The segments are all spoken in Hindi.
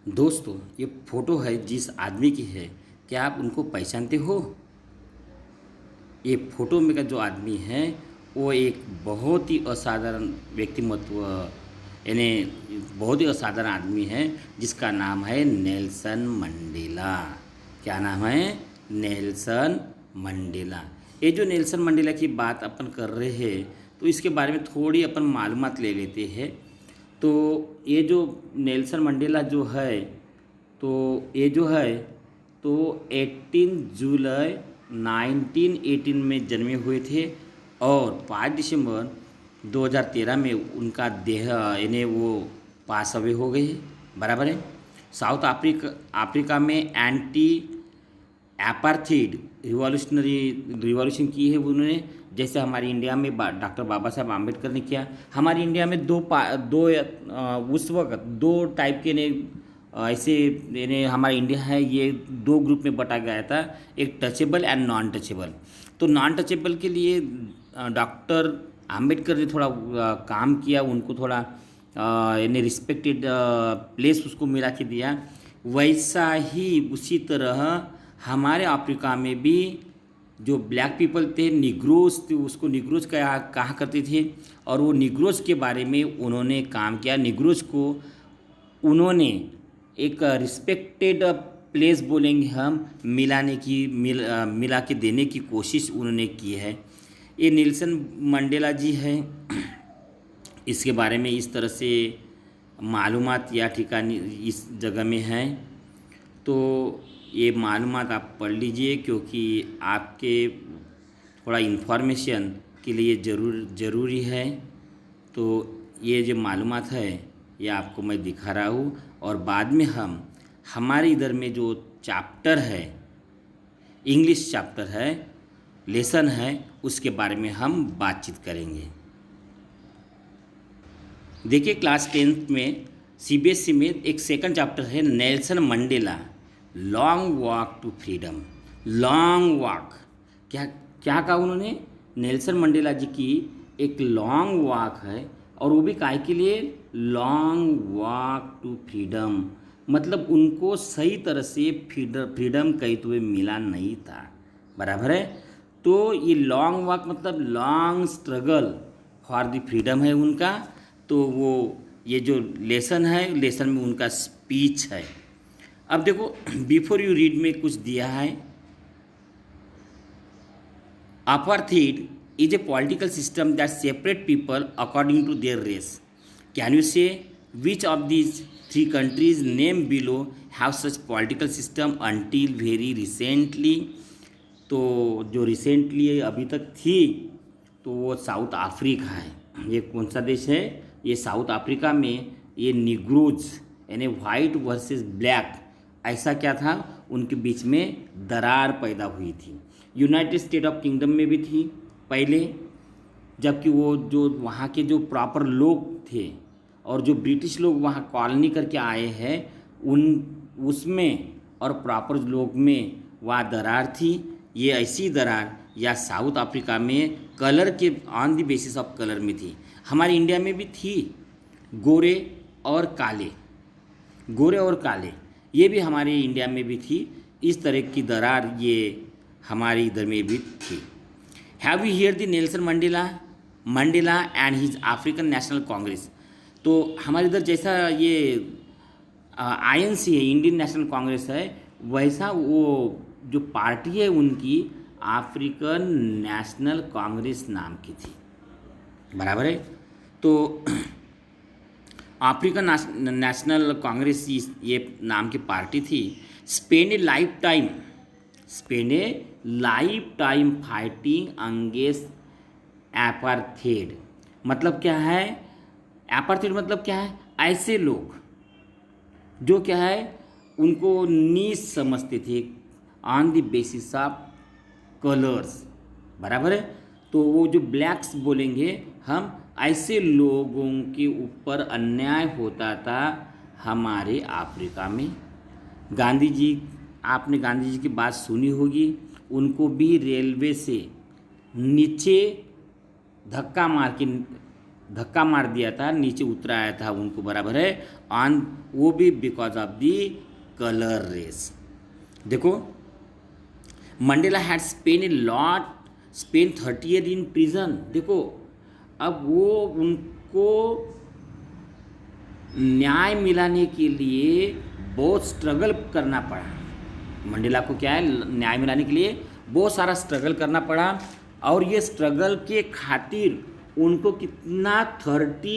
दोस्तों, ये फोटो है जिस आदमी की है, क्या आप उनको पहचानते हो? ये फोटो में का जो आदमी है वो एक बहुत ही असाधारण व्यक्तिमत्व यानी बहुत ही असाधारण आदमी है जिसका नाम है नेल्सन मंडेला। क्या नाम है? Nelson Mandela. ये जो नेल्सन मंडेला की बात अपन कर रहे हैं तो इसके बारे में थोड़ी अपन मालूमात ले लेते हैं। तो ये जो नेल्सन मंडेला जो है तो ये जो है तो 18 जुलाई 1918 में जन्मे हुए थे और 5 दिसंबर 2013 में उनका देह यानी वो पास अवे हो गए हैं। बराबर है। साउथ अफ्रीका में एंटी एपार्थीड रिवॉल्यूशन की है उन्होंने, जैसे हमारी इंडिया में डॉक्टर बाबा साहब आम्बेडकर ने किया। हमारी इंडिया में उस वक्त दो टाइप के ने ऐसे यानी हमारा इंडिया है ये दो ग्रुप में बटा गया था, एक टचेबल एंड नॉन टचेबल। तो नॉन टचेबल के लिए डॉक्टर आम्बेडकर ने थोड़ा काम किया, उनको थोड़ा यानी रिस्पेक्टेड प्लेस उसको मिला के दिया। वैसा ही उसी तरह हमारे अफ्रीका में भी जो ब्लैक पीपल थे, निग्रोज थे, उसको निग्रोज कहा करते थे और वो निग्रोज के बारे में उन्होंने काम किया। निग्रोज को उन्होंने एक रिस्पेक्टेड प्लेस बोलेंगे हम मिला के देने की कोशिश उन्होंने की है। ये नेल्सन मंडेला जी है। इसके बारे में इस तरह से मालूमात या ठिकानी इस जगह में है, तो ये मालूमात आप पढ़ लीजिए क्योंकि आपके थोड़ा इन्फॉर्मेशन के लिए ज़रूरी है। तो ये जो मालूमात है ये आपको मैं दिखा रहा हूँ और बाद में हमारे इधर में जो चैप्टर है, इंग्लिश चैप्टर है, लेसन है, उसके बारे में हम बातचीत करेंगे। देखिए क्लास 10th में सीबीएसई में एक सेकंड चैप्टर है Nelson Mandela long walk to freedom. Long walk क्या क्या कहा उन्होंने? नेल्सन मंडेला जी की एक लॉन्ग वॉक है और वो भी काहे के लिए? लॉन्ग वॉक टू फ्रीडम, मतलब उनको सही तरह से फ्रीडम कहीं तो मिला नहीं था। बराबर है। तो ये लॉन्ग वॉक मतलब long struggle for the freedom है उनका। तो वो ये जो लेसन है, लेसन में उनका स्पीच है। अब देखो बिफोर यू रीड में कुछ दिया है। Apartheid is a political system that separate people according to their race. Can you say which of these three countries named below have such political system until very recently? तो जो रिसेंटली अभी तक थी तो वो साउथ अफ्रीका है। ये कौन सा देश है? ये साउथ अफ्रीका में ये निग्रोज यानी वाइट वर्सेस ब्लैक, ऐसा क्या था उनके बीच में दरार पैदा हुई थी। यूनाइटेड स्टेट ऑफ किंगडम में भी थी पहले, जबकि वो जो वहाँ के जो प्रॉपर लोग थे और जो ब्रिटिश लोग वहाँ कॉलोनी करके आए हैं उसमें और प्रॉपर लोग में वह दरार थी। ये ऐसी दरार या साउथ अफ्रीका में कलर के on the basis of colour में थी। हमारे इंडिया में भी थी, गोरे और काले, गोरे और काले, ये भी हमारे इंडिया में भी थी। इस तरह की दरार ये हमारे इधर में भी थी। Have you here the Nelson Mandela and his African national Congress? तो हमारे इधर जैसा ये आईएनसी है, इंडियन नेशनल कांग्रेस है, वैसा वो जो पार्टी है उनकी अफ्रीकन नेशनल कांग्रेस नाम की थी। बराबर है। तो अफ्रीकन नेशनल कांग्रेस ये नाम की पार्टी थी। Spend a lifetime fighting against apartheid. मतलब क्या है? एपार्थीड मतलब क्या है? ऐसे लोग जो क्या है उनको नीच समझते थे on the basis of colours. बराबर है। तो वो जो ब्लैक्स बोलेंगे हम, ऐसे लोगों के ऊपर अन्याय होता था हमारे अफ्रीका में। गांधी जी, आपने गांधी जी की बात सुनी होगी, उनको भी रेलवे से नीचे धक्का मार के धक्का मार दिया था, नीचे उतराया था उनको, बराबर है, ऑन, वो भी because of the colour race. देखो, Mandela had spent 30 year in prison. देखो, अब वो उनको न्याय मिलाने के लिए बहुत स्ट्रगल करना पड़ा। मंडेला को क्या है, न्याय मिलाने के लिए बहुत सारा स्ट्रगल करना पड़ा, और ये स्ट्रगल के खातिर उनको कितना 30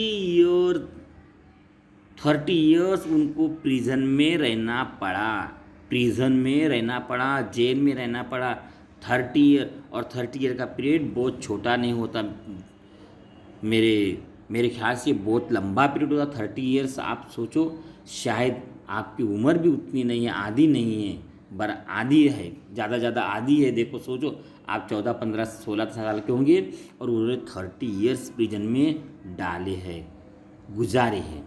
ईयर्स उनको प्रिजन में रहना पड़ा, जेल में रहना पड़ा 30 ईयर। और 30 ईयर का पीरियड बहुत छोटा नहीं होता, मेरे ख्याल से बहुत लंबा पीरियड होता 30 ईयर्स। आप सोचो, शायद आपकी उम्र भी उतनी नहीं है, आधी नहीं है, आधी है, ज़्यादा आधी है। देखो, सोचो, आप 14, 15, 16 साल के होंगे और उन्होंने 30 ईयर्स प्रिजन में गुजारे हैं।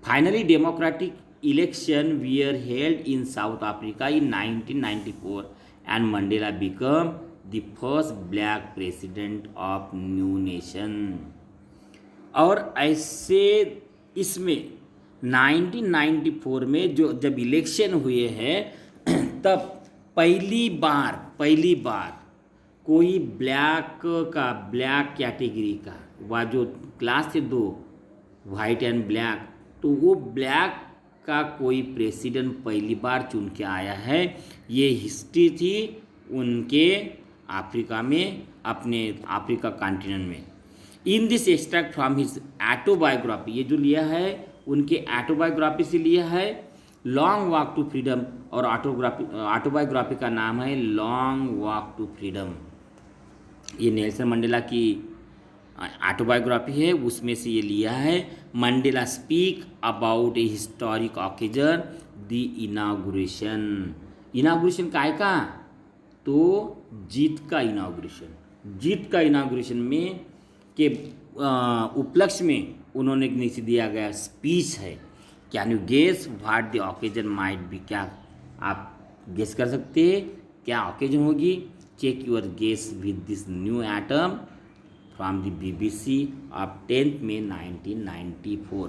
Finally democratic election were held in South Africa in 1994 and Mandela become the first black president of new nation. और ऐसे इसमें 1994 में जब इलेक्शन हुए हैं तब पहली बार कोई ब्लैक कैटेगरी का, वह जो क्लास थे दो, वाइट एंड ब्लैक, तो वो ब्लैक का कोई प्रेसिडेंट पहली बार चुन के आया है। ये हिस्ट्री थी उनके अफ्रीका में, अपने अफ्रीका कॉन्टिनेंट में। In this extract from his autobiography, ये जो लिया है उनके ऑटोबायोग्राफी से लिया है, लॉन्ग वॉक टू फ्रीडम, और ऑटोबायोग्राफी का नाम है लॉन्ग वॉक टू फ्रीडम। ये नेल्सन मंडेला की ऑटोबायोग्राफी है, उसमें से ये लिया है। Mandela speak about A historic occasion, the inauguration काय का, तो जीत का इनागुरेशन में के उपलक्ष्य में उन्होंने नीचे दिया गया स्पीच है। Can you guess what the occasion might be, क्या आप गेस कर सकते हैं क्या ऑकेजन होगी? Check your guess with this new item from the BBC of 10 May 1994।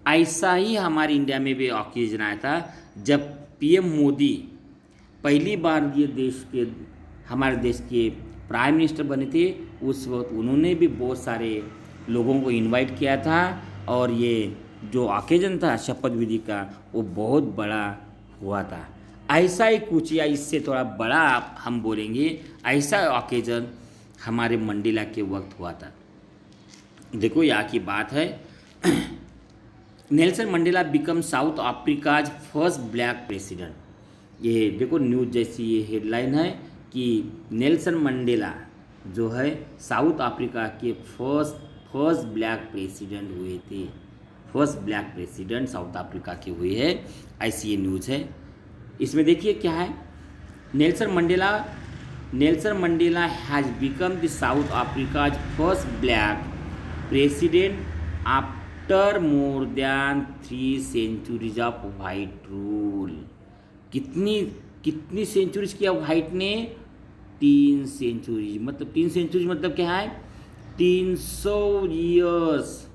ऐसा ही हमारे इंडिया में भी ऑकेजन आया था जब PM मोदी पहली बार हमारे देश के प्राइम मिनिस्टर बने थे। उस वक्त उन्होंने भी बहुत सारे लोगों को इनवाइट किया था, और ये जो ऑकेजन था शपथ विधि का, वो बहुत बड़ा हुआ था। ऐसा ही कुछ, या इससे थोड़ा बड़ा हम बोलेंगे, ऐसा ऑकेजन हमारे मंडेला के वक्त हुआ था। देखो, यहाँ की बात है, Nelson Mandela become south Africa's first black president. ये देखो, न्यूज़ जैसी ये हेडलाइन है कि नेल्सन मंडेला जो है साउथ अफ्रीका के फर्स्ट ब्लैक प्रेसिडेंट हुए थे। First black president south Africa के हुए हैं, ऐसी ये न्यूज़ है। इसमें देखिए क्या है, Nelson Mandela has become the South Africa's first black president after more than 3 centuries of white rule. कितनी सेंचुरीज किया वाइट ने? 3 सेंचुरी। मतलब 3 सेंचुरी मतलब क्या है? 300 ईयर्स,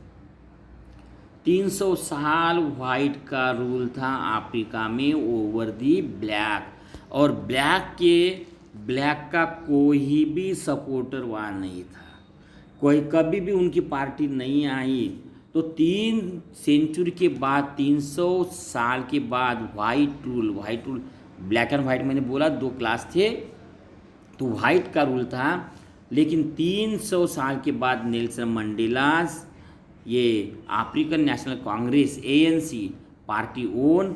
300 साल वाइट का रूल था अफ्रीका में ओवर दी ब्लैक। और ब्लैक का कोई भी सपोर्टर वहाँ नहीं था, कोई कभी भी उनकी पार्टी नहीं आई। तो 3 सेंचुरी के बाद, 300 साल के बाद white rule, black and white मैंने बोला 2 क्लास थे, तो वाइट का रूल था। लेकिन 300 साल के बाद नेल्सन मंडेला, ये African national Congress ANC party own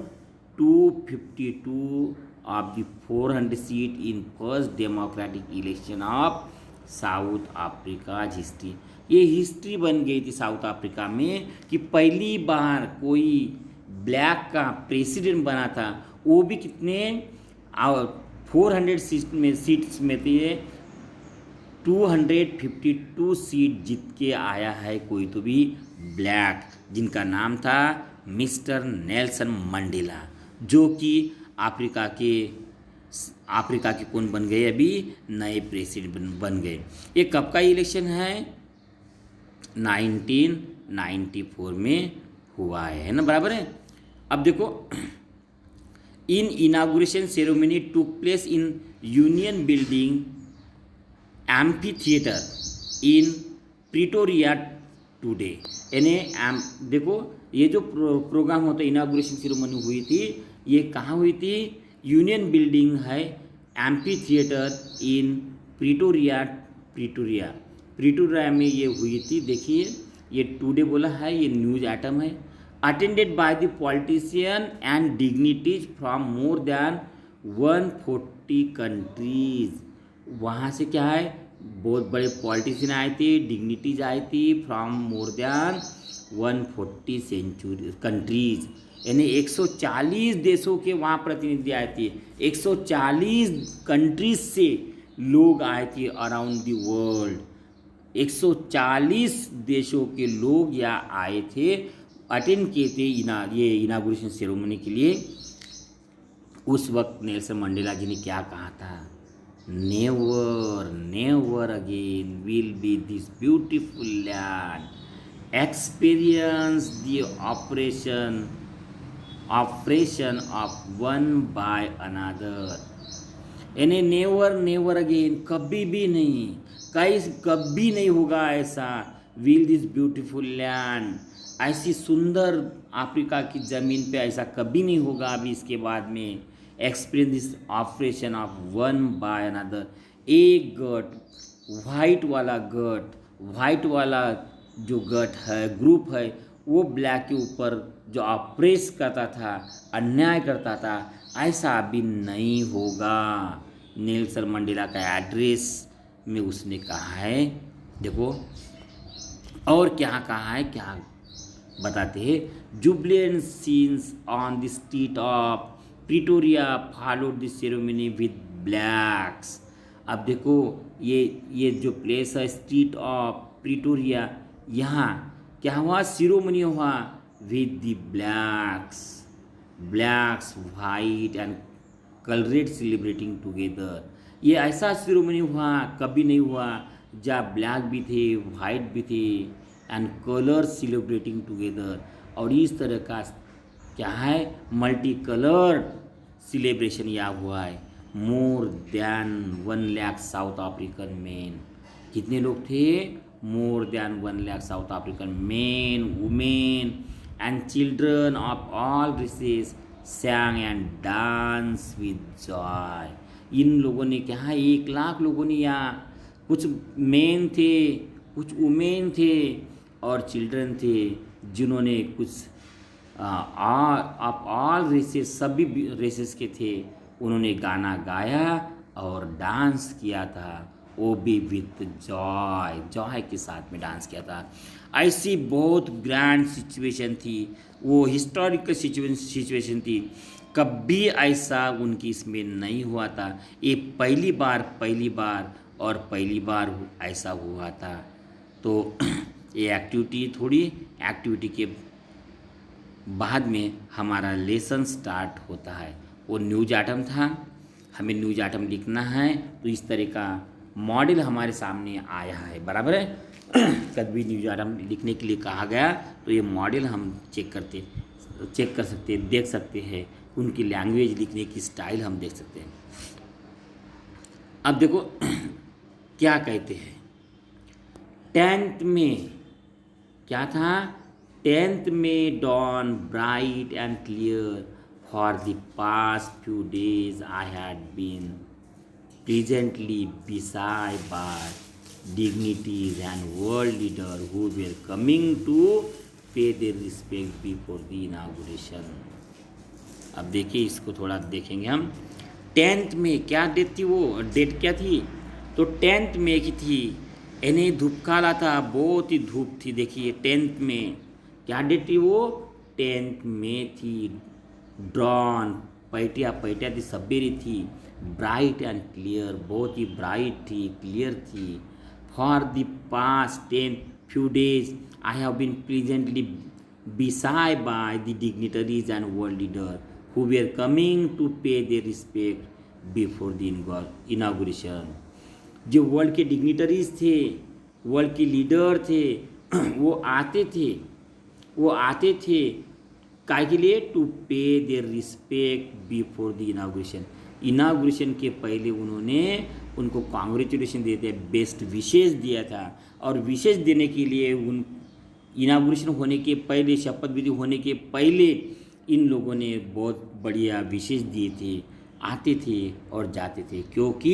252 of the 400 seat in first democratic election of south Africa history. ये हिस्ट्री बन गई थी साउथ अफ्रीका में कि पहली बार कोई ब्लैक का प्रेसिडेंट बना था, वो भी कितने 400 सीट्स में थे, 252 सीट जीत के आया है कोई तो भी ब्लैक, जिनका नाम था मिस्टर नेल्सन मंडेला, जो कि अफ्रीका के कौन बन गए? अभी नए प्रेसिडेंट बन गए। ये कब का इलेक्शन है? 1994 में हुआ है ना, बराबर है। अब देखो, in inauguration ceremony took place in union building amphitheatre in Pretoria today. यानी देखो, ये जो प्रोग्राम होता है, इनागुरेशन सेरेमनी हुई थी, ये कहाँ हुई थी? यूनियन बिल्डिंग है amphi theatre in Pretoria Pretoria Pretoria में ये हुई थी। देखिए, ये टुडे बोला है, ये न्यूज आइटम है। Attended by the politician and dignities from more than 140 countries. वहाँ से क्या है, बहुत बड़े पॉलिटिशियन आए थे, डिग्निटीज आई थी फ्रॉम मोर देन 140 कंट्रीज, यानी 140 देशों के वहाँ प्रतिनिधि आए थे। 140 कंट्रीज से लोग आए थे अराउंड द वर्ल्ड। 140 देशों के लोग यहाँ आए थे, अटेंड किए थे ये इनागुरेशन सेरेमनी के लिए। उस वक्त नेल्सन मंडेला जी ने क्या कहा था? Never never again will be this beautiful land experience the operation of one by another. यानी नेवर नेवर अगेन, कभी भी नहीं, कभी नहीं होगा ऐसा। विल दिस ब्यूटीफुल लैंड, ऐसी सुंदर अफ्रीका की ज़मीन पे ऐसा कभी नहीं होगा अभी इसके बाद में। Experience this operation of one by another. एक गट, वाइट वाला जो गट है, ग्रुप है, वो ब्लैक के ऊपर जो ऑपरेस करता था, अन्याय करता था, ऐसा अभी नहीं होगा। नेल्सन मंडेला का एड्रेस में उसने कहा है। देखो, और क्या कहा है, क्या बताते हैं? Jubilant scenes on the street of Pretoria followed the ceremony with blacks. अब देखो, ये जो प्लेस है स्ट्रीट ऑफ प्रिटोरिया, यहाँ क्या हुआ? सेरेमनी हुआ with the blacks white and coloured celebrating together. ये ऐसा सेरेमनी हुआ, कभी नहीं हुआ, जहाँ ब्लैक भी थे, वाइट भी थे, एंड कलर सेलिब्रेटिंग टुगेदर। और इस तरह का क्या है, मल्टी कलर्ड सेलिब्रेशन यहाँ हुआ है। More than 1 lakh South African man. कितने लोग थे? More than 1 lakh South African man, women and children of all races sang and dance with joy। इन लोगों ने क्या है, 1 लाख लोगों ने यहाँ, कुछ मेन थे, कुछ वुमेन थे और चिल्ड्रन थे, जिन्होंने कुछ ऑफ ऑल रेसेस, सभी रेसेस के थे, उन्होंने गाना गाया और डांस किया था। वो भी विथ जॉय के साथ में डांस किया था। ऐसी बहुत ग्रैंड सिचुएशन थी, वो हिस्टोरिकल सिचुएशन थी, कभी ऐसा उनकी इसमें नहीं हुआ था। ये पहली बार ऐसा हुआ था। तो ये एक्टिविटी के बाद में हमारा लेसन स्टार्ट होता है। वो न्यूज आइटम था, हमें न्यूज आइटम लिखना है, तो इस तरह का मॉडल हमारे सामने आया है, बराबर है। कभी न्यूज आइटम लिखने के लिए कहा गया तो ये मॉडल हम चेक कर सकते हैं, देख सकते हैं, उनकी लैंग्वेज लिखने की स्टाइल हम देख सकते हैं। अब देखो क्या कहते हैं, 10th में क्या था? 10th में dawn bright and clear, for the past few days I had been presently beside by dignitaries and world leaders who were coming to pay their respect before the inauguration। अब देखिए, इसको थोड़ा देखेंगे हम। 10th में क्या डेट थी? वो डेट क्या थी? तो 10th में की थी, यानी धूप काला था, बहुत ही धूप थी। देखिए 10th में क्या डेट थी? वो 10th में थी। ड्रॉन, पैटिया थी, सवेरी थी। ब्राइट एंड क्लियर, बहुत ही ब्राइट थी, क्लियर थी। For the past 10 few days I have been presently beside by the dignitaries and world leaders who were coming to pay their respect before the inauguration। जो वर्ल्ड के डिग्निटरीज थे, वर्ल्ड के लीडर थे, वो आते थे वो आते थे काय के लिए, to pay their respect before the inauguration के पहले उन्होंने उनको कॉन्ग्रेचुलेशन दिए थे, बेस्ट विशेष दिया था। और विशेष देने के लिए उन इनाग्रेशन होने के पहले, शपथ विधि होने के पहले इन लोगों ने बहुत बढ़िया विशेष दिए थे, आते थे और जाते थे, क्योंकि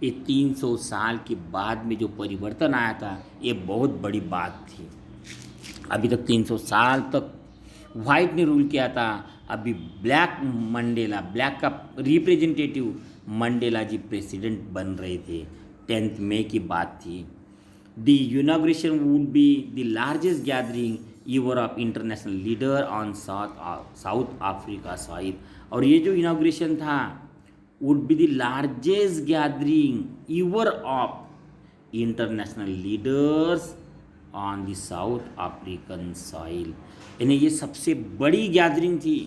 ये 300 साल के बाद में जो परिवर्तन आया था ये बहुत बड़ी बात थी। अभी तक 300 साल तक वाइट ने रूल किया था, अभी ब्लैक का रिप्रेजेंटेटिव मंडेला जी प्रेसिडेंट बन रहे थे। 10 मई की बात थी। The inauguration would be the largest gathering ईवर of international leader on south Africa soil. और ये जो इनॉग्रेशन था would be the largest gathering ईवर of international leaders on the south African soil. यानी ये सबसे बड़ी गैदरिंग थी।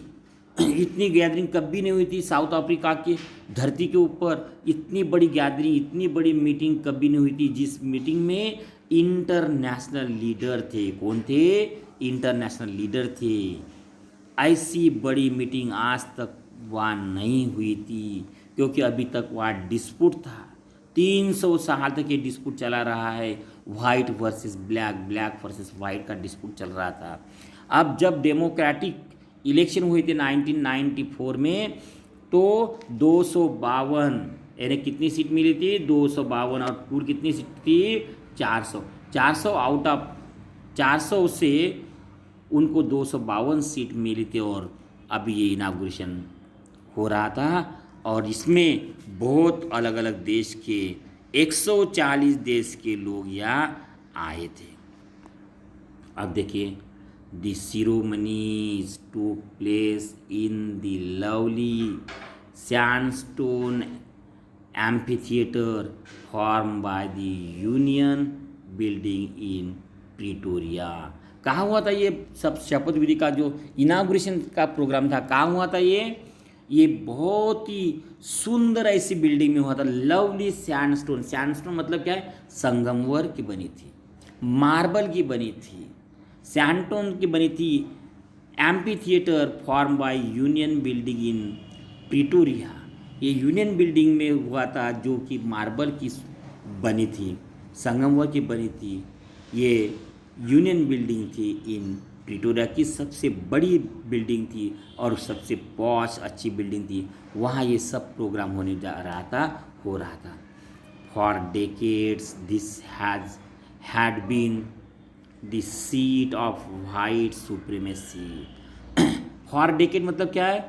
इतनी गैदरिंग कभी नहीं हुई थी साउथ अफ्रीका की धरती के ऊपर। इतनी बड़ी गैदरिंग, इतनी बड़ी मीटिंग कभी नहीं हुई थी, जिस मीटिंग में इंटरनेशनल लीडर थे। कौन थे? इंटरनेशनल लीडर थे। ऐसी बड़ी मीटिंग आज तक वहाँ नहीं हुई थी, क्योंकि अभी तक वहाँ डिस्प्यूट था। 300 साल तक ये डिस्प्यूट चला रहा है, white versus black, black versus white का डिस्प्यूट चल रहा था। अब जब डेमोक्रेटिक इलेक्शन हुए थे 1994 में, तो 252 यानी कितनी सीट मिली थी? 252। और कुल कितनी सीट थी? 400 आउट ऑफ 400 से उनको 252 सीट मिली थी। और अभी ये इनाग्रेशन हो रहा था, और इसमें बहुत अलग अलग देश के 140 देश के लोग यहाँ आए थे। अब देखिए, the ceremonies took place in the lovely sandstone amphitheater formed by the Union Building in Pretoria। कहाँ हुआ था ये सब शपथ विधि का जो इनाग्रेशन का प्रोग्राम था? कहाँ हुआ था ये बहुत ही सुंदर ऐसी बिल्डिंग में हुआ था। लवली सैंडस्टोन, सैंडस्टोन मतलब क्या है? संगमरमर की बनी थी, मार्बल की बनी थी, सैंडस्टोन की बनी थी। Amphi theatre form by union building in Pretoria. ये यूनियन बिल्डिंग में हुआ था, जो कि मार्बल की बनी थी, संगमरमर की बनी थी। ये यूनियन बिल्डिंग थी इन प्रिटोरिया की, सबसे बड़ी बिल्डिंग थी और सबसे पॉश अच्छी बिल्डिंग थी। वहाँ ये सब प्रोग्राम हो रहा था। For decades this had been the seat of white supremacy. For decade मतलब क्या है?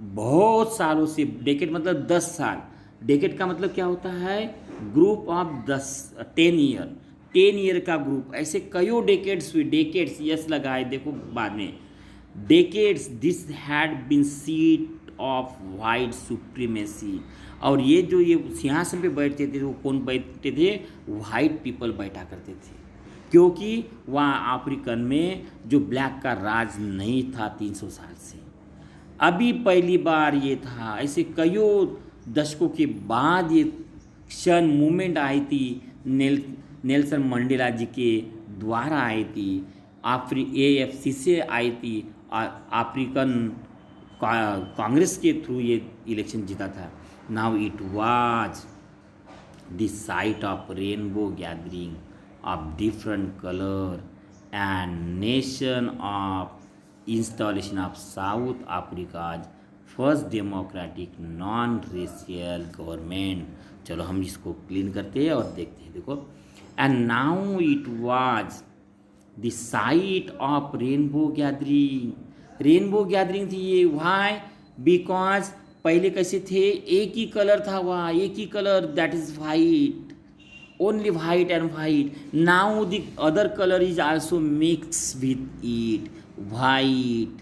बहुत सालों से। डेकेड मतलब 10 साल। डेकेड का मतलब क्या होता है? ग्रुप ऑफ 10 ईयर, 10 ईयर का ग्रुप। ऐसे कईयों डेकेड्स हुई। डेकेड्स यस लगाए, देखो बाद में। Decades this had been seat of white supremacy. और ये जो ये सिंहासन पे बैठते थे, वो कौन बैठते थे? वाइट पीपल बैठा करते थे, क्योंकि वहाँ अफ्रीकन में जो ब्लैक का राज नहीं था 300 साल से। अभी पहली बार ये था। ऐसे कईयों दशकों के बाद ये क्षण मूवमेंट आई थी। नेल्सन मंडेला जी के द्वारा आई थी। AFC से आई थी। अफ्रीकन कांग्रेस के थ्रू ये इलेक्शन जीता था। Now it was the site of rainbow gathering of different color and nation of installation of South Africa's first democratic non-racial government। चलो हम इसको क्लीन करते हैं और देखते हैं। देखो, and now it was the site of rainbow gathering। Rainbow gathering थी ये। why? because पहले कैसे थे? एक ही कलर था वहाँ, एक ही colour, that is white, only white and white. Now the other color is also mixed with it, white,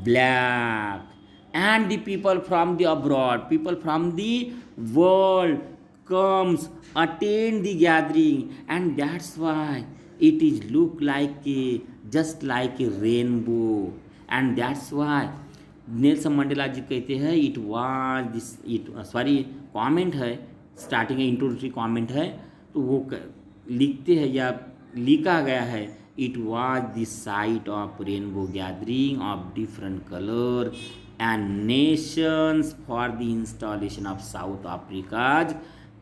black, and the people from the abroad, people from the world comes attend the gathering, and that's why it is look like a just like a rainbow, and that's why Nelson Mandela ji कहते हैं इट वाज दिस कमेंट है, स्टार्टिंग इंट्रोडक्टरी कमेंट है, तो वो लिखते हैं या लिखा गया है, it was the site of rainbow gathering of different colour and nations for the installation of South Africa's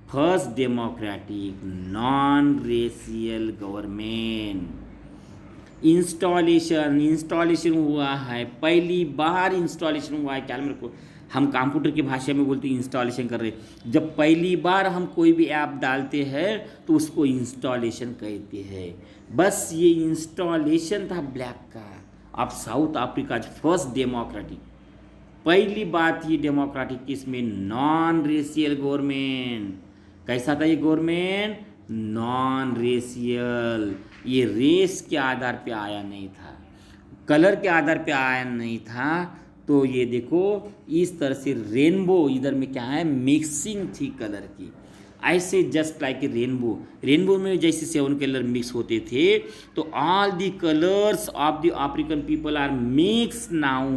first democratic non racial government. Installation हुआ है, पहली बार इंस्टॉलेशन हुआ है। क्या मेरे को, हम कंप्यूटर की भाषा में बोलते हैं इंस्टॉलेशन कर रहे हैं। जब पहली बार हम कोई भी ऐप डालते हैं तो उसको इंस्टॉलेशन कहते हैं। बस ये इंस्टॉलेशन था ब्लैक का अब साउथ अफ्रीका फर्स्ट डेमोक्रेटिक, पहली बात ये डेमोक्रेटिक इसमें नॉन रेशियल गवर्नमेंट। कैसा था ये गवर्नमेंट? Non racial. ये रेस के आधार पे आया नहीं था, कलर के आधार पे आया नहीं था। तो ये देखो इस तरह से रेनबो, इधर में क्या है, मिक्सिंग थी कलर की। ऐसे जस्ट लाइक ए रेनबो में जैसे 7 कलर मिक्स होते थे, तो all the colours of the African people are mix now.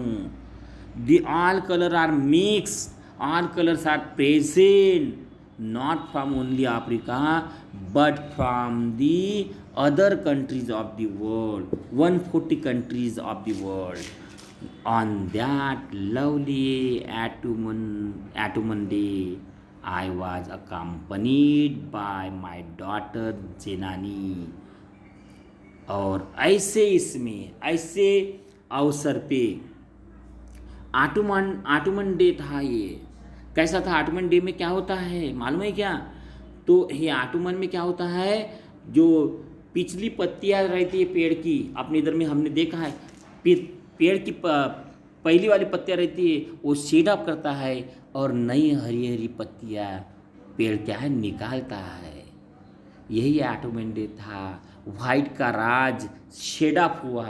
The all colour are mix, all colours are present, not from only Africa but from the other countries of the world, 140 countries of the world. On that lovely Atuman day, I was accompanied by my daughter Jenani. और ऐसे इसमें ऐसे अवसर पे आटुमन डे था। ये कैसा था? आटुमन डे में क्या होता है मालूम है क्या? तो ये आटुमन में क्या होता है, जो पिछली पत्तियां रहती है पेड़ की, अपने इधर में हमने देखा है, पेड़ की पहली वाली पत्तियां रहती है वो शेड अप करता है और नई हरी हरी पत्तियां पेड़ क्या है निकालता है। यही आटुमन डे था। वाइट का राज शेड अप हुआ,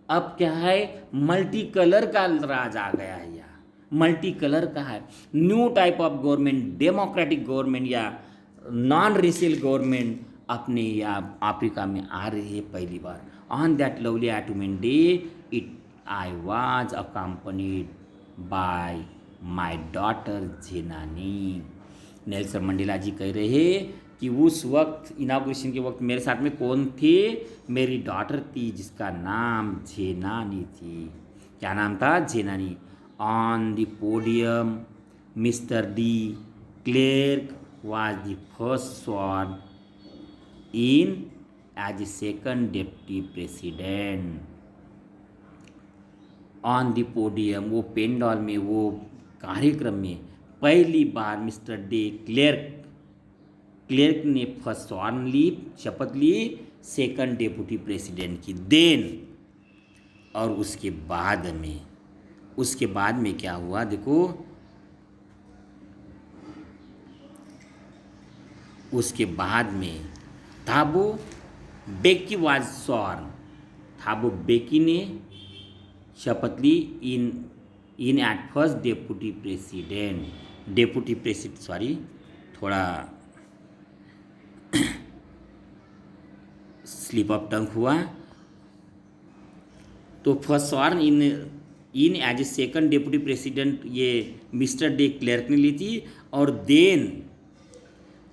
अब क्या है मल्टी कलर का राज आ गया है। मल्टी कलर का है, new type of government, democratic government या नॉन रेशियल गवर्नमेंट अपने या अफ्रीका में आ रही है पहली बार। On that lovely autumn day it I was accompanied by my daughter Zenani. Nelson Mandela ji कह रहे हैं कि उस वक्त इनाग्रेशन के वक्त मेरे साथ में कौन थे? मेरी डॉटर थी जिसका नाम जेनानी थी। क्या नाम था? जेनानी। On the podium, Mr. D. Clerk was the first sworn in as the second deputy president. On the podium, वो पेंडॉल में, वो कार्यक्रम में पहली बार मिस्टर डे क्लेर्क ने फर्स्ट सॉर्न ली, शपथ ली सेकंड डेप्यूटी प्रेसिडेंट की। देन और उसके बाद में क्या हुआ देखो, उसके बाद में Thabo Mbeki was sworn. Thabo Mbeki ने शपथ ली in at first deputy president sorry थोड़ा स्लिप ऑफ टंग हुआ। तो first sworn in as a second deputy president ये मिस्टर डे क्लेर्क ने ली थी। और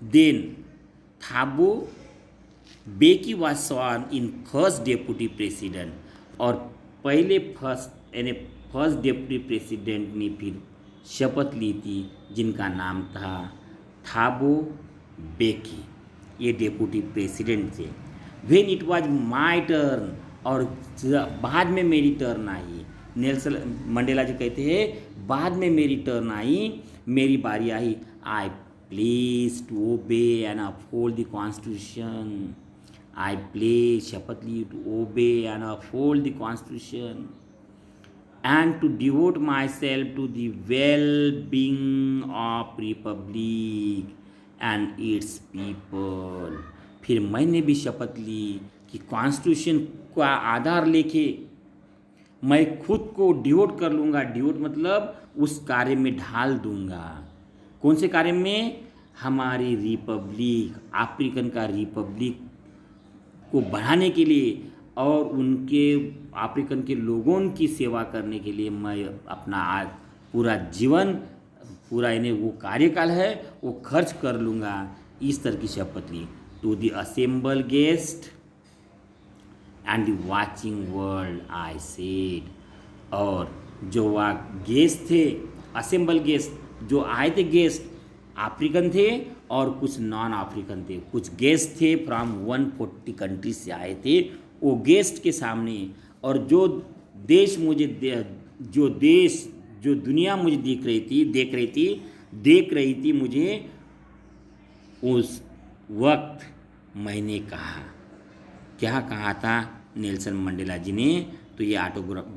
then Thabo Mbeki was sworn in first deputy president. और पहले फर्स्ट डेप्यूटी प्रेसिडेंट ने फिर शपथ ली थी जिनका नाम था थाबो बेकी, ये डेप्यूटी प्रेसिडेंट थे। When it was my turn, और बाद में मेरी टर्न आई। नेल्सन मंडेला जी कहते हैं बाद में मेरी टर्न आई, मेरी बारी आई। I pledged to obey and uphold the constitution. I pledged शपथ ली to obey and uphold the constitution and to devote myself to the well being of republic and its people. फिर मैंने भी शपथ ली कि कॉन्स्टिट्यूशन का आधार लेके मैं खुद को डिवोट कर लूँगा। डिवोट मतलब उस कार्य में ढाल दूँगा। कौन से कार्य में? हमारी रिपब्लिक, अफ्रीकन का रिपब्लिक को बढ़ाने के लिए और उनके अफ्रीकन के लोगों की सेवा करने के लिए मैं अपना आज पूरा जीवन, पूरा इन्हें वो कार्यकाल है वो खर्च कर लूँगा। इस तरह की शपथ ली। To the assembled guests and the watching world I said. और जो वह गेस्ट थे, असेंबल गेस्ट जो आए थे, गेस्ट अफ्रीकन थे और कुछ नॉन अफ्रीकन थे। कुछ गेस्ट थे फ्रॉम 140 कंट्री से आए थे। वो गेस्ट के सामने और जो देश मुझे जो देश जो दुनिया मुझे देख रही थी मुझे, उस वक्त मैंने कहा, क्या कहा था नेल्सन मंडेला जी ने, तो ये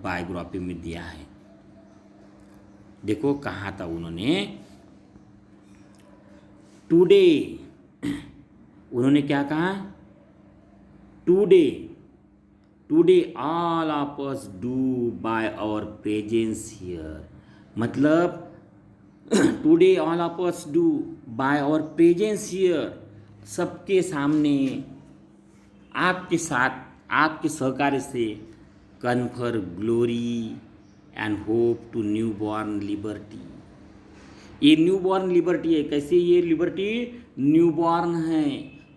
बायोग्राफी में दिया है। देखो कहा था उन्होंने, टुडे, उन्होंने क्या कहा, today all of us do by our presence here. मतलब today all of us do by our presence here, सबके सामने आपके साथ आपके सहकार्य से confer glory and hope to new born liberty. ये न्यू बॉर्न लिबर्टी है। कैसे ये लिबर्टी न्यू बॉर्न है?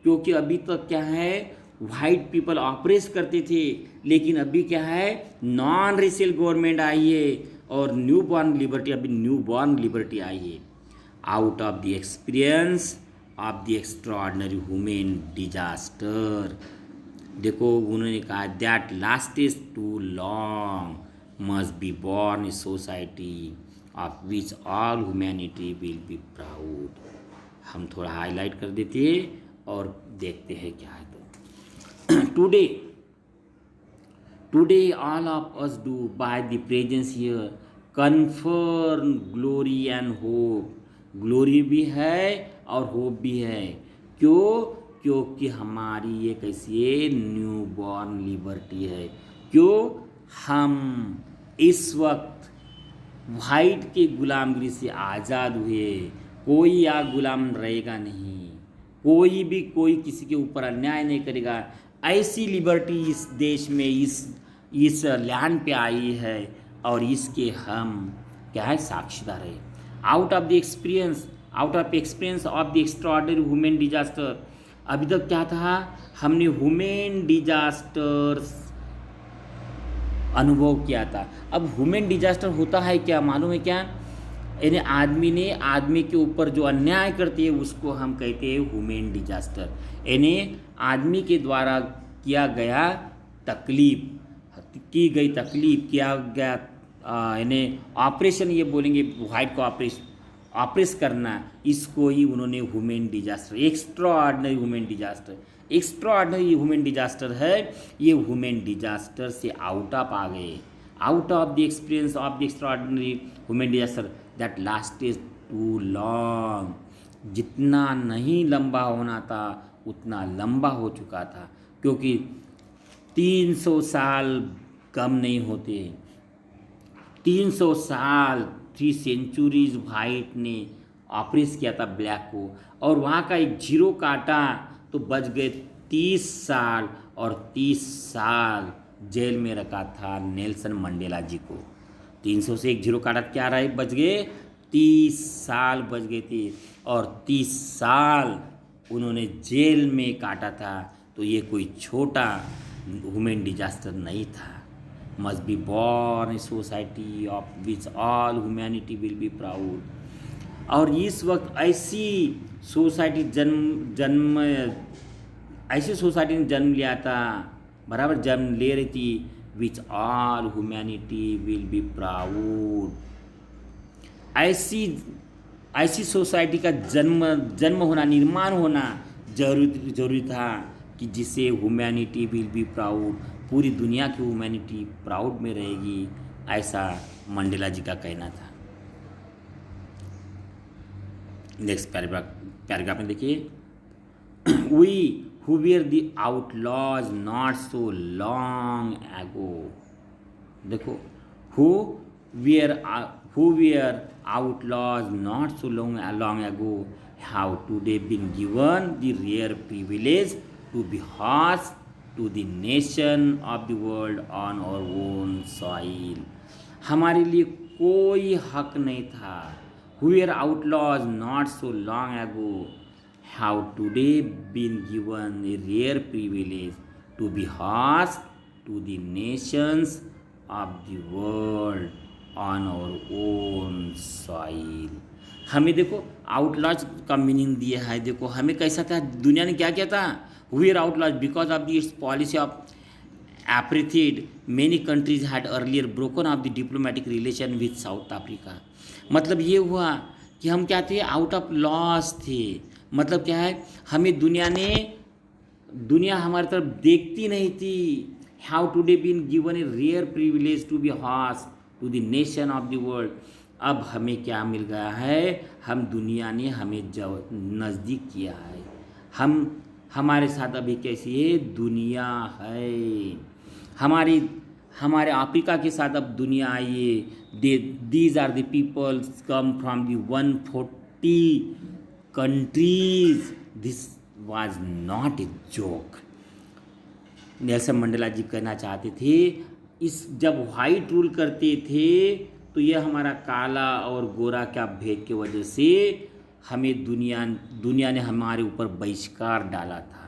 क्योंकि अभी तक क्या है, वाइट पीपल ऑपरेस करते थे, लेकिन अभी क्या है, नॉन रेशियल गवर्नमेंट आई है और न्यू बॉर्न लिबर्टी, अभी न्यू बॉर्न लिबर्टी आई है। Out of the experience of the extraordinary human disaster. देखो उन्होंने कहा, that lasted too long must be born a society of which all humanity will be proud. हम थोड़ा हाईलाइट कर देते हैं और देखते हैं क्या है। तो today all of us do by the presence here confer glory and hope. Glory भी है और होप भी है। क्यों? क्योंकि हमारी ये कैसी है, न्यू बॉर्न लिबर्टी है। क्यों? हम इस वक्त वाइट के गुलामगिरी से आज़ाद हुए। कोई यहाँ गुलाम रहेगा नहीं, कोई किसी के ऊपर अन्याय नहीं करेगा। ऐसी लिबर्टी इस देश में, इस लैंड पे आई है और इसके हम क्या है, साक्षीदार है। Out of experience of the extraordinary human disaster. अभी तक क्या था, हमने ह्यूमन डिजास्टर्स अनुभव किया था। अब ह्यूमन डिजास्टर होता है क्या, मालूम है क्या? यानी आदमी के ऊपर जो अन्याय करती है उसको हम कहते हैं ह्यूमन डिजास्टर। यानी आदमी के द्वारा किया गया तकलीफ किया गया यानी ऑपरेशन, ये बोलेंगे वाइट को ऑपरेस करना, इसको ही उन्होंने human disaster, extraordinary human disaster है। ये ह्यूमन डिजास्टर से आउट ऑफ आ गए, out of the experience of the extraordinary human disaster that lasted too long. जितना नहीं लंबा होना था उतना लंबा हो चुका था, क्योंकि 300 साल कम नहीं होते। 300 साल, 3 सेंचुरीज वाइट ने ऑपरेस किया था ब्लैक को, और वहाँ का एक जीरो काटा तो बच गए 30 साल, और 30 साल जेल में रखा था नेल्सन मंडेला जी को। 300 से एक जीरो काटा, क्या रहे, बच गए 30 साल बच गए थे, और 30 साल उन्होंने जेल में काटा था। तो ये कोई छोटा ह्यूमन डिजास्टर नहीं था। Must be born a society of which all humanity will be proud. और इस वक्त ऐसी सोसाइटी ने जन्म लिया था, बराबर जन्म ले रही थी, विच all humanity will be proud. ऐसी सोसाइटी का जन्म होना, निर्माण होना जरूरी था कि जिसे ह्यूमैनिटी विल बी प्राउड, पूरी दुनिया की ह्यूमैनिटी प्राउड में रहेगी, ऐसा मंडेला जी का कहना था। नेक्स्ट पैराग्राफ में देखिए, we who were the outlaws not so long ago। देखो, who were outlaws not so long ago have today been given the rare privilege to be host to the nation of the world on our own soil। हमारे लिए कोई हक नहीं था। who were outlaws not so long ago have today been given a rare privilege to be host to the nations of the world on our own soil। हमें देखो आउटलॉज का मीनिंग दिया है। देखो हमें कैसा था, दुनिया ने क्या किया था, we are outlaws because of the its policy of apartheid many countries had earlier broken off the diplomatic relation with South Africa. मतलब ये हुआ कि हम क्या थे, आउट ऑफ लॉस थे। मतलब क्या है, हमें दुनिया हमारी तरफ देखती नहीं थी। How today been given a rare privilege to be host to the nation of the world. अब हमें क्या मिल गया है, हम दुनिया ने हमें नज़दीक किया है। हमारे साथ अभी कैसी है, दुनिया है। हमारे अफ्रीका के साथ अब दुनिया आई है। These are the peoples come from the 140 countries. This was not a joke. Nelson Mandela ji कहना चाहते थे, जब वाइट रूल करते थे तो ये हमारा काला और गोरा क्या भेद की वजह से हमें दुनिया ने हमारे ऊपर बहिष्कार डाला था।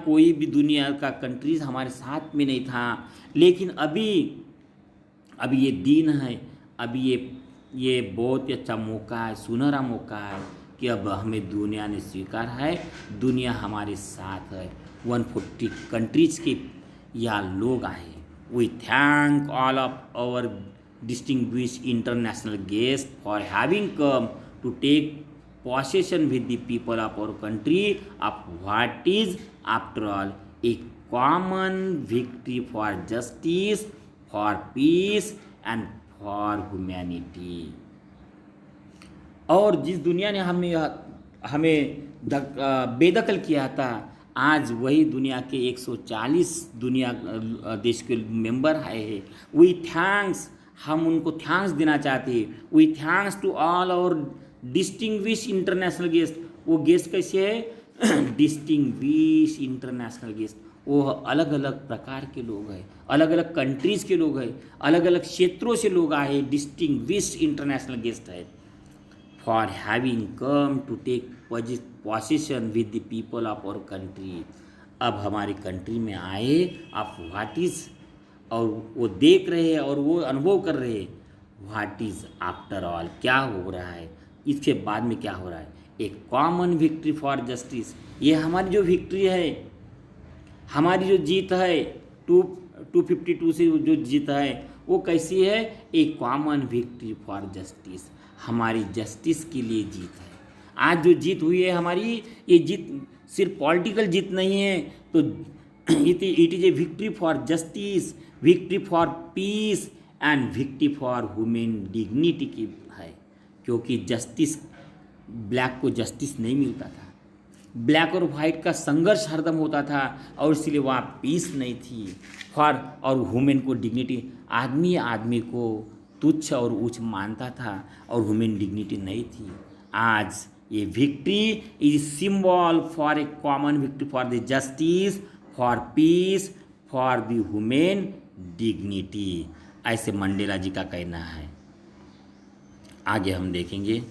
कोई भी दुनिया का कंट्रीज हमारे साथ में नहीं था। लेकिन अभी ये दिन है, अभी ये बहुत ही अच्छा मौका है, सुनहरा मौका है कि अब हमें दुनिया ने स्वीकार है, दुनिया हमारे साथ है। 140 कंट्रीज के यहाँ लोग आए। We thank all of our distinguished international guests for having come to take possession with the people of our country of what is after all a common victory for justice, for peace and for humanity। और जिस दुनिया ने हमें बेदखल किया था, आज वही दुनिया के 140 देश के मेंबर आए हैं। वी थैंक्स, हम उनको थैंक्स देना चाहते हैं। वी थैंक्स टू ऑल और डिस्टिंग्विश इंटरनेशनल गेस्ट। वो गेस्ट कैसे है, डिस्टिंग्विश इंटरनेशनल गेस्ट। वो अलग अलग प्रकार के लोग हैं, अलग अलग कंट्रीज़ के लोग हैं, अलग अलग क्षेत्रों से लोग आए, डिस्टिंग्विश इंटरनेशनल गेस्ट है। For having come to take position with the people of our country. अब हमारी कंट्री में आए, आप व्हाट इज़, और वो देख रहे हैं और वो अनुभव कर रहे हैं व्हाट इज़ आफ्टर ऑल, क्या हो रहा है, इसके बाद में क्या हो रहा है। एक कॉमन विक्ट्री फॉर जस्टिस। ये हमारी जो विक्ट्री है, हमारी जो जीत है, 252 से जो जीत है वो कैसी है, एक कॉमन विक्ट्री फॉर जस्टिस। हमारी जस्टिस के लिए जीत है। आज जो जीत हुई है हमारी, ये जीत सिर्फ पॉलिटिकल जीत नहीं है, तो it is a victory for justice, victory for piece and victory for human dignity की है। क्योंकि जस्टिस, ब्लैक को जस्टिस नहीं मिलता था, ब्लैक और वाइट का संघर्ष हरदम होता था और इसलिए वहाँ पीस नहीं थी। और ह्यूमन को डिग्निटी, आदमी को तुच्छ और उच्च मानता था और ह्यूमन डिग्निटी नहीं थी। आज ये victory is symbol for a common victory for the justice, for piece, for the human dignity. ऐसे मंडेला जी का कहना है। आगे हम देखेंगे।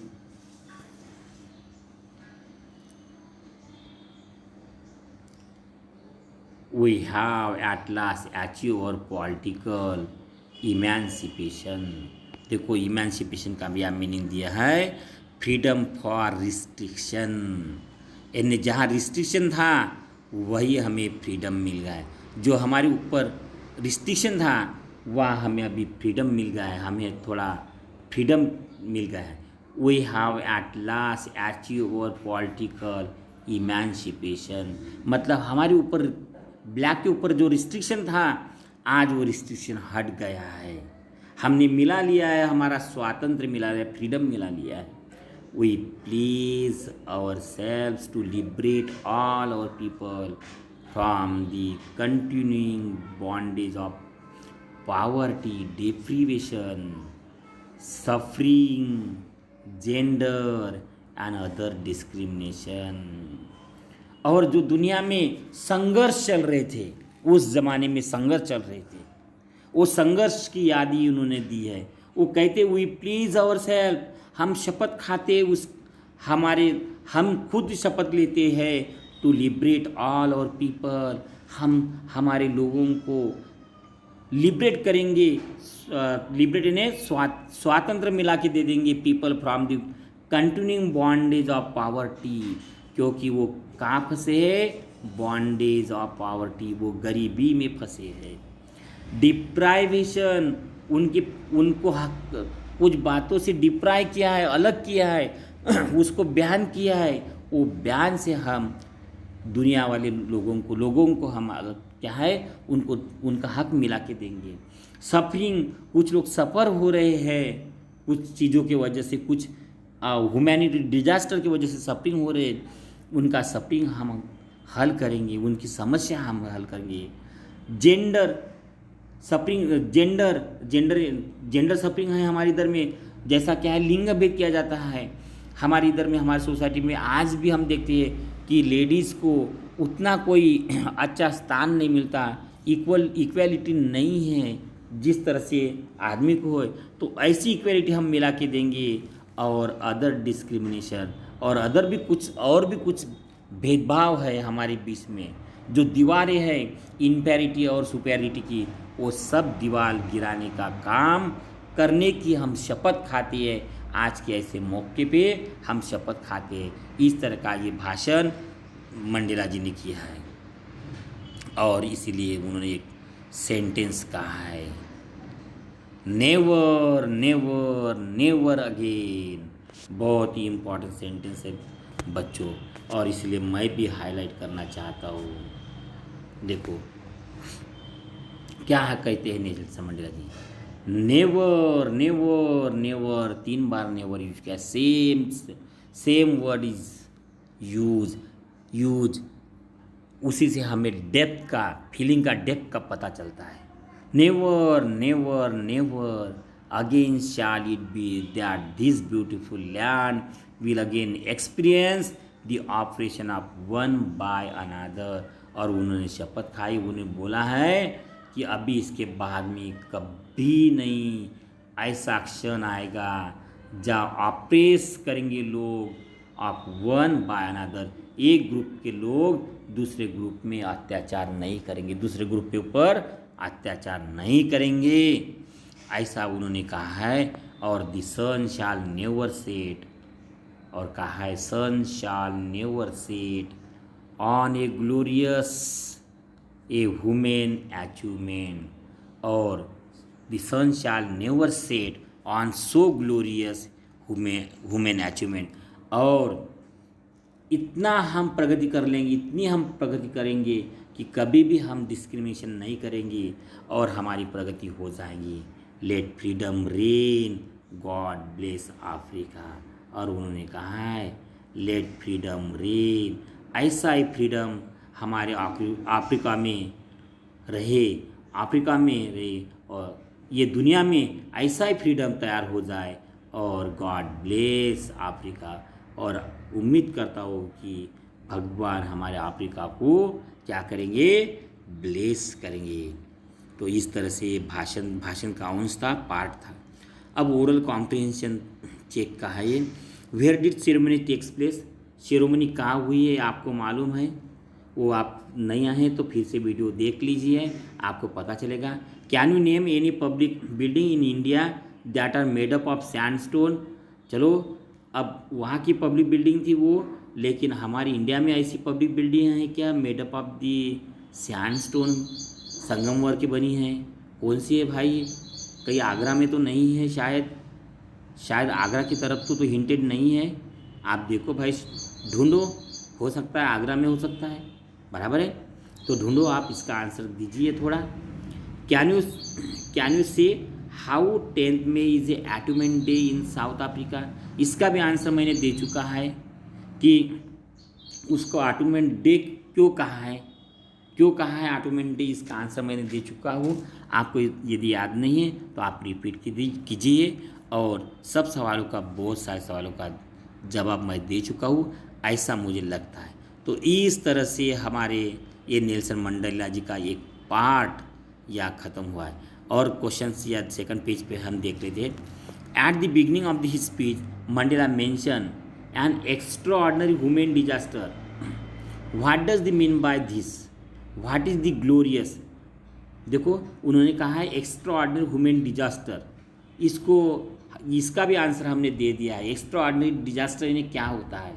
We have at last achieved our political emancipation। देखो इमेंसिपेशन का भी मीनिंग दिया है, फ्रीडम फॉर रिस्ट्रिक्शन। यानी जहाँ रिस्ट्रिक्शन था वही हमें फ्रीडम मिल गया है। जो हमारे ऊपर रिस्ट्रिक्शन था वह हमें अभी फ्रीडम मिल गया है, हमें थोड़ा फ्रीडम मिल गया है। We have at last achieve our political emancipation. मतलब हमारे ऊपर, ब्लैक के ऊपर जो रिस्ट्रिक्शन था, आज वो रिस्ट्रिक्शन हट गया है। हमने मिला लिया है, हमारा स्वातंत्र मिला है, फ्रीडम मिला लिया है। We please ourselves to liberate all our people from the continuing bondage of poverty, deprivation, suffering, gender and other discrimination. और जो दुनिया में संघर्ष चल रहे थे, उस ज़माने में संघर्ष चल रहे थे, वो संघर्ष की याद ही उन्होंने दी है। वो कहते वी प्लीज आवर सेल्फ, हम शपथ खाते हम खुद शपथ लेते हैं to liberate all our people, हम हमारे लोगों को लिबरेट करेंगे, लिबरेट इन्हें स्वातंत्र मिला के दे देंगे people from the continuing bondage of poverty, क्योंकि वो कहाँ फंसे हैं, बॉन्डेज ऑफ पॉवर्टी, वो गरीबी में फंसे हैं। डिप्राइवेशन, उनको कुछ बातों से डिप्राइव किया है, अलग किया है उसको बयान किया है, वो बयान से हम दुनिया वाले लोगों को हम क्या है, उनको उनका हक मिला के देंगे। सफरिंग, कुछ लोग सफ़र हो रहे हैं कुछ चीज़ों की वजह से, कुछ ह्यूमैनिटी डिजास्टर की वजह से सफरिंग हो रहे, उनका सफरिंग हम हल करेंगे, उनकी समस्या हम हल करेंगे। जेंडर सफरिंग, जेंडर सफरिंग है हमारे इधर में, जैसा क्या है लिंग भेद किया जाता है हमारे इधर में, हमारी सोसाइटी में आज भी हम देखते हैं कि लेडीज़ को उतना कोई अच्छा स्थान नहीं मिलता, इक्वलिटी नहीं है जिस तरह से आदमी को है। तो ऐसी इक्वलिटी हम मिला के देंगे। और अदर डिस्क्रिमिनेशन और अदर भी कुछ भेदभाव है हमारे बीच में, जो दीवारें हैं इनपैरिटी और सुपेरिटी की, वो सब दीवार गिराने का काम करने की हम शपथ खाते हैं। आज के ऐसे मौके पे हम शपथ खाते हैं। इस तरह का ये भाषण मंडेला जी ने किया है और इसीलिए उन्होंने एक सेंटेंस कहा है, नेवर नेवर नेवर अगेन। बहुत ही इम्पोर्टेंट सेंटेंस है बच्चों, और इसलिए मैं भी हाईलाइट करना चाहता हूँ। देखो क्या कहते हैं नेल्सन मंडेला जी, नेवर नेवर नेवर, 3 बार नेवर यूज किया, सेम वर्ड इज यूज, उसी से हमें डेप्थ का, फीलिंग का डेप्थ का पता चलता है। Never never never again shall it be that this beautiful land will again experience the operation of one by another. और उन्होंने शपथ खाई, उन्होंने बोला है कि अभी इसके बाद में कभी नहीं ऐसा क्षण आएगा जहाँ ऑपरेस करेंगे लोग ऑफ वन बाय अनदर, एक ग्रुप के लोग दूसरे ग्रुप में अत्याचार नहीं करेंगे, दूसरे ग्रुप के ऊपर अत्याचार नहीं करेंगे, ऐसा उन्होंने कहा है। और the sun shall never set, और कहा है sun shall never set on a glorious a human achievement, और the sun shall never set on so glorious human achievement. और इतना हम प्रगति कर लेंगे, इतनी हम प्रगति करेंगे कि कभी भी हम डिस्क्रिमिनेशन नहीं करेंगे और हमारी प्रगति हो जाएगी। Let freedom reign, God bless Africa. और उन्होंने कहा है लेट फ्रीडम रेन, ऐसा ही फ्रीडम हमारे अफ्रीका में रहे, और ये दुनिया में ऐसा ही फ्रीडम तैयार हो जाए। और गॉड ब्लेस अफ्रीका, और उम्मीद करता हूँ कि भगवान हमारे अफ्रीका को क्या करेंगे, ब्लेस करेंगे। तो इस तरह से भाषण का अंश था, पार्ट था। अब ओरल कॉम्प्रिहेंशन चेक का है ये। Where did ceremony takes place, ceremony कहाँ हुई है आपको मालूम है, वो आप नए हैं तो फिर से वीडियो देख लीजिए, आपको पता चलेगा। Can you name any public building in India that are made up of sandstone. चलो अब वहाँ की पब्लिक बिल्डिंग थी वो, लेकिन हमारी इंडिया में ऐसी पब्लिक बिल्डिंग है क्या made up of the sandstone, संगमरमर की बनी है। कौन सी है भाई, कहीं आगरा में तो नहीं है, शायद आगरा की तरफ तो हिंटेड नहीं है। आप देखो भाई, ढूंढो, हो सकता है आगरा में हो सकता है, बराबर है, तो ढूंढो आप, इसका आंसर दीजिए थोड़ा। कैन यू से हाउ 10th में is a atomic day in South Africa. इसका भी आंसर मैंने दे चुका है कि उसको अटॉमिक डे क्यों कहा है अटॉमिक डे, इसका आंसर मैंने दे चुका हूँ। आपको यदि याद नहीं है तो आप रिपीट कीजिए, और सब सवालों का, बहुत सारे सवालों का जवाब मैं दे चुका हूँ, ऐसा मुझे लगता है। तो इस तरह से हमारे ये नेल्सन मंडेला जी का एक पार्ट या ख़त्म हुआ है। और क्वेश्चंस या सेकंड पेज पे हम देख लेते हैं। At the beginning of this speech Mandela mention N extraordinary human disaster. What does the mean by this. What is the glorious, देखो उन्होंने कहा है एक्स्ट्रा ऑर्डिनरी ह्यूमन डिजास्टर, इसको इसका भी आंसर हमने दे दिया है। एक्स्ट्रा ऑर्डिनरी डिजास्टर यानी क्या होता है,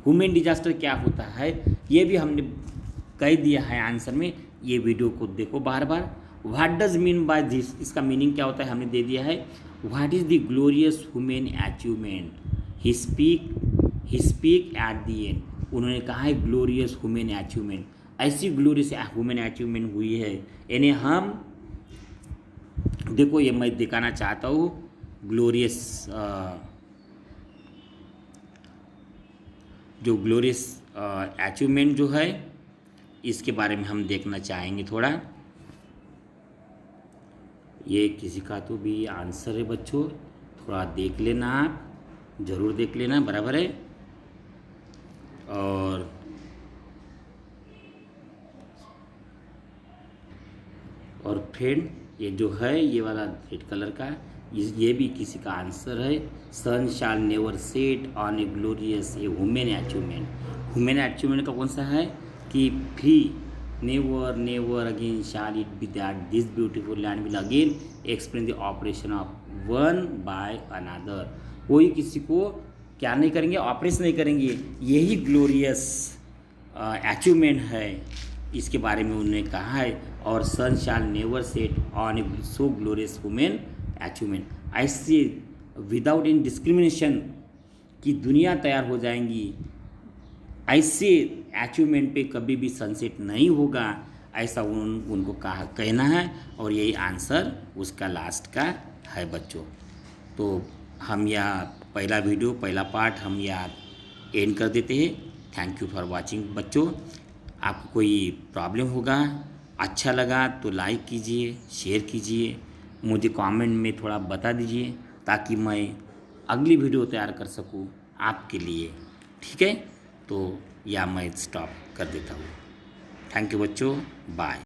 ह्यूमन डिजास्टर क्या होता है, ये भी हमने कह दिया है आंसर में। ये वीडियो को देखो बार बार। What does mean by this, इसका मीनिंग क्या होता है हमने दे दिया है। What is the glorious human achievement, he speak at the end, उन्होंने कहा है ग्लोरियस ह्यूमन अचीवमेंट, ऐसी ग्लोरियस ह्यूमन अचीवमेंट हुई है, यानी हम देखो ये मैं दिखाना चाहता हूँ ग्लोरियस जो ग्लोरियस अचीवमेंट जो है इसके बारे में हम देखना चाहेंगे थोड़ा। ये किसी का तो भी आंसर है बच्चों, थोड़ा देख लेना, आप ज़रूर देख लेना, बराबर है। और फ्रेंड ये जो है ये वाला रेड कलर का, ये भी किसी का आंसर है। Sun shall never set on a glorious a women achievement, women achievement का कौन सा है कि free never never again shall it be that this beautiful land will again explain the operation of one by another, कोई किसी को क्या नहीं करेंगे, ऑपरेशन नहीं करेंगे, यही ग्लोरियस अचीवमेंट है, इसके बारे में उन्होंने कहा है। और sun shall never set on a so glorious women achievement, ऐसे विदाउट इन डिस्क्रिमिनेशन की दुनिया तैयार हो जाएंगी, ऐसे अचीवमेंट पे कभी भी सनसेट नहीं होगा, ऐसा उनको कहना है। और यही आंसर उसका लास्ट का है बच्चों। तो हम यह पहला वीडियो पहला पार्ट हम यहाँ एंड कर देते हैं। थैंक यू फॉर वाचिंग बच्चों। आपको कोई प्रॉब्लम होगा, अच्छा लगा तो लाइक कीजिए, शेयर कीजिए, मुझे कमेंट में थोड़ा बता दीजिए ताकि मैं अगली वीडियो तैयार कर सकूं आपके लिए, ठीक है। तो या मैं स्टॉप कर देता हूँ। थैंक यू बच्चों, बाय।